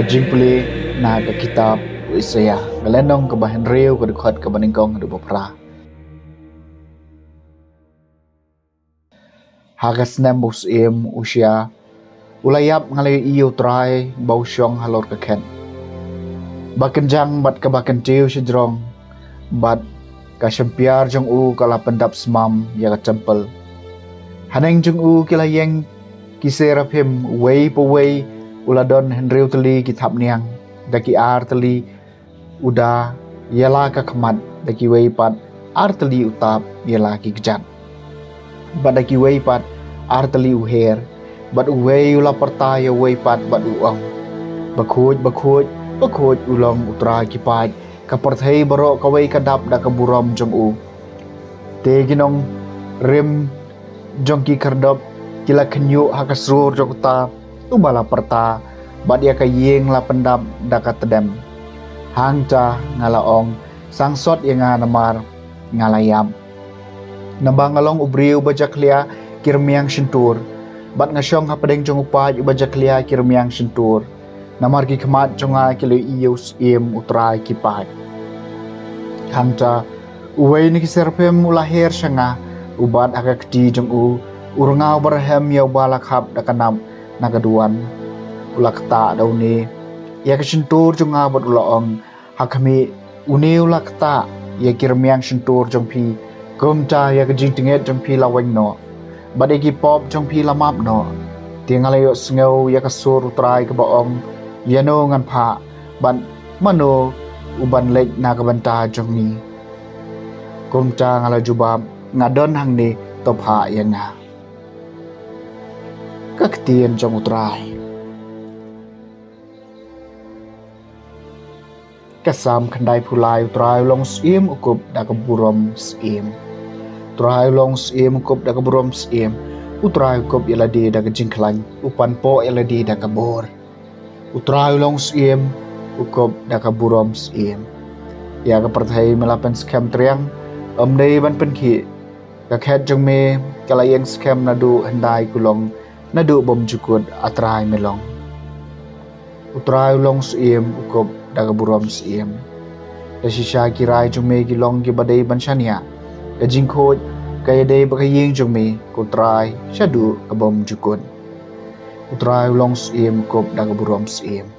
Kajing puli na ka kitab Isaya galenong ka bahan riyo ka dukhat ka baningkong ka dupapra. Hagas nembus usia ulayap ngalay iyo try bausyong halor ka ken. Bakenjang bat ka bakentiw si drong bat ka syempiar jong kala pendap semam ya ka tempel. Haneng jong kilayeng kiserapim way po way uladon henriu teli kitap niang daki ar teli uda yala ka kemat daki way pat ar teli utap yala ki kejat. Bat daki way pat ar teli uher bat uway ula pertaya way pat bat uang. Bakuj ulong utra kipat kaperthai barok kaway kadap da kaburam jong te ginong rim jong ki kardop kila kenyu hakasrur jong ta ubala perta bat ya kayeng la pendap da katedem hangca ngalaong sangsot yang namar ngalayam nambangalong ubriu bajaklia kirmiang sentur bat ngasyong hapadeng jong upaj bajaklia kirmiang sentur namar ki kemat jonga kilo ius utrai kipat hangca uway ni kiserpem ulahir syanga ubat akakti jong urangau barhem ya balak hab dakanam nagaduan ulakta dauni ya kesentur jonga bat ulaong hakami uni ulakta ya kirmiang sentur jong pi kumta ya kejing tinget jong pi laweng no badegi pop jong pi lamap no tingalayo sngau ya kasur utrai ke baong yano ngan pha ban mano uban lek na kabanta jong ni kumta ngala jubab ngadon hang ni topha yang kaktian jong utrai kasam khandai phulai utrai long sim ukup da kaburom sim utrai long sim ukup da kaburom sim utrai ukup yaladi da kajingklang upan po yaladi da kabor utrai long sim ukup da kaburom sim ya kaperthai melapan skam triang omdei ban penki ka khet jong me kalayeng skam nadu handai kulong nadu bom jukut atrai melong utrai long sim ukup daga buram sim dasisha kirai jong me gilong ki badai banshania kajing khoj kaya dei bakayeng jong me kutrai shadu kabom jukut utrai long sim ukup daga buram sim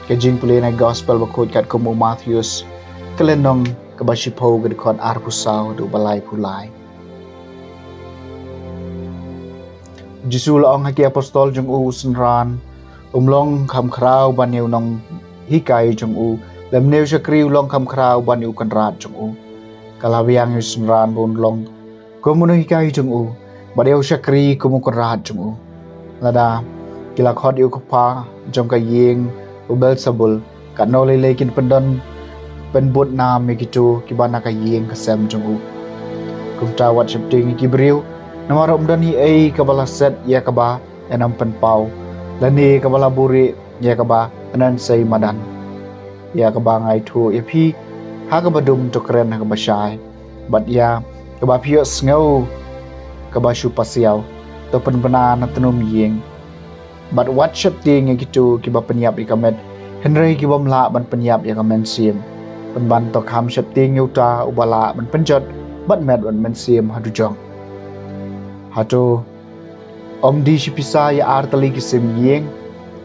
kajing pulay na gospel bakod kat kumu Matthews kalenong kabashipo gadikon arpusaw do balay pulay Jisu laong haki apostol jong senran umlong kam krau baneu nong hikai jong lemneu syakri ulong kam krau baneu kanrat jong kalawiang yu senran bon long komuno hikai jong badeu syakri kumu kanrat jong lada kila khod yu kapa jong kayeng ubel sabul kanole lekin pendon penbut nam mekitu kibana kayeng kasem jong kumta wat syapting kibriu namara umdan hi ai kabala set ya kaba enam penpau lani kabala buri ya kaba anan sei madan ya kaba ngai thu epi ha kabadum tokren ha kabashai bat ya kaba pio sngo kaba shu pasiau to penbena natunum yeng bat wat shapting gitu kiba penyap ikamet henry kiba mla ban penyap ya kamen sim penban to kam shapting yuta ubala ban penjot bat met ban men sim hadujong hatu om di shipisa ya artali kisim yeng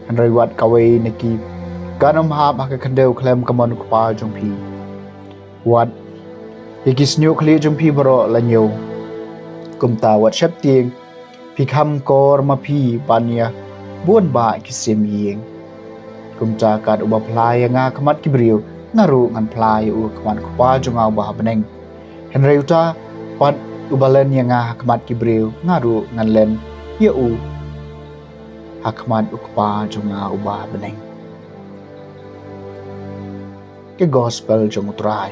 henry wat kawai neki kanom ha baka kandeu klem kamon kupa jong pi wat ikis nyu kli jong pi baro lanyo kumta wat shapting pikam kor ma pi panya buan ba kisim yeng kumta kat uba playa nga kamat kibriu ngaru ngan playa kaman kupa jong ba beneng henry uta pat ubalen yang hakmat kibriu ngaru ngan len ya hakmat ukpa jonga ubah beneng ke gospel jong utrai